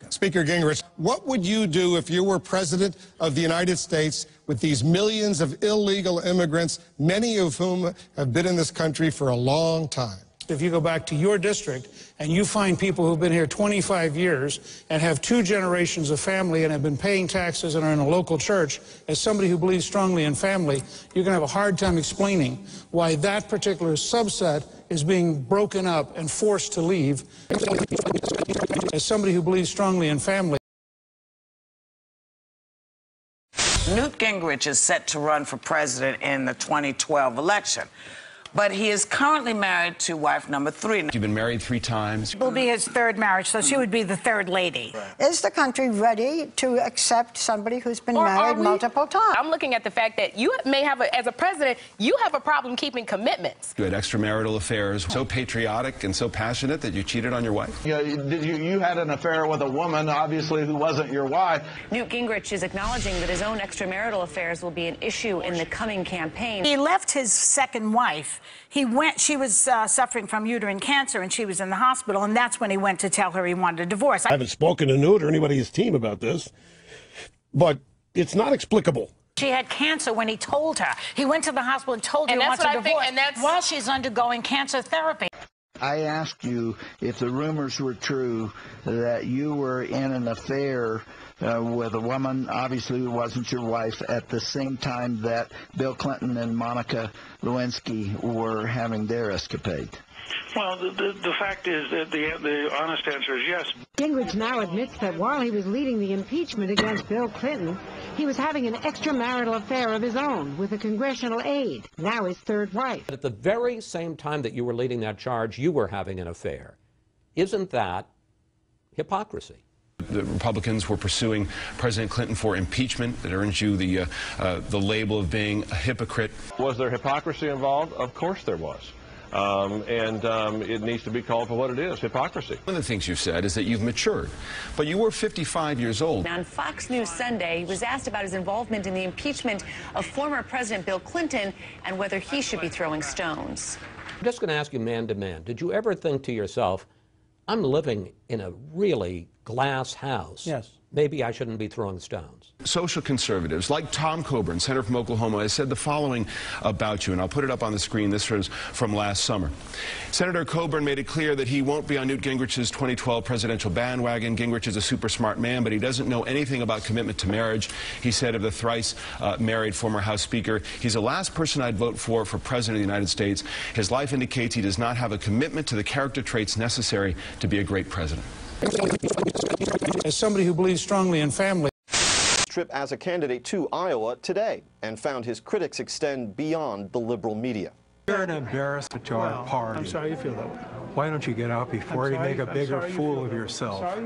Speaker Gingrich, what would you do if you were president of the United States with these millions of illegal immigrants, many of whom have been in this country for a long time? If you go back to your district and you find people who've been here 25 years and have 2 generations of family and have been paying taxes and are in a local church, as somebody who believes strongly in family, you're going to have a hard time explaining why that particular subset is being broken up and forced to leave. As somebody who believes strongly in family. Newt Gingrich is set to run for president in the 2012 election. But he is currently married to wife number 3. You've been married 3 times. It will be his 3rd marriage, so she would be the 3rd lady. Right. Is the country ready to accept somebody who's been married multiple times? I'm looking at the fact that you may have, as a president, you have a problem keeping commitments. You had extramarital affairs, so patriotic and so passionate that you cheated on your wife. Yeah, you had an affair with a woman, obviously, who wasn't your wife. Newt Gingrich is acknowledging that his own extramarital affairs will be an issue in the coming campaign. He left his second wife. She was suffering from uterine cancer, and she was in the hospital, and that's when he went to tell her he wanted a divorce. I haven't spoken to Newt or anybody in his team about this, but it's not explicable. She had cancer when he told her. He went to the hospital and told her he wants a divorce while she's undergoing cancer therapy. I asked you if the rumors were true that you were in an affair with a woman, obviously who wasn't your wife, at the same time that Bill Clinton and Monica Lewinsky were having their escapade. Well, the fact is that the honest answer is yes. Gingrich now admits that while he was leading the impeachment against Bill Clinton, he was having an extramarital affair of his own with a congressional aide, now his 3rd wife. At the very same time that you were leading that charge, you were having an affair. Isn't that hypocrisy? The Republicans were pursuing President Clinton for impeachment. That earns you the label of being a hypocrite. Was there hypocrisy involved? Of course there was. It needs to be called for what it is, hypocrisy. One of the things you said is that you've matured, but you were 55 years old. On Fox News Sunday, he was asked about his involvement in the impeachment of former President Bill Clinton and whether he should be throwing stones. I'm just going to ask you man to man, did you ever think to yourself, I'm living in a really glass house. Yes. Maybe I shouldn't be throwing stones. Social conservatives like Tom Coburn, senator from Oklahoma, has said the following about you, and I'll put it up on the screen. This was from last summer. Senator Coburn made it clear that he won't be on Newt Gingrich's 2012 presidential bandwagon. Gingrich is a super smart man, but he doesn't know anything about commitment to marriage. He said of the thrice married former House Speaker, he's the last person I'd vote for president of the United States. His life indicates he does not have a commitment to the character traits necessary to be a great president. As somebody who believes strongly in family. Trip as a candidate to Iowa today and found his critics extend beyond the liberal media. You're an embarrassment to our party. I'm sorry you feel that way. Why don't you get out before you make a bigger fool of yourself?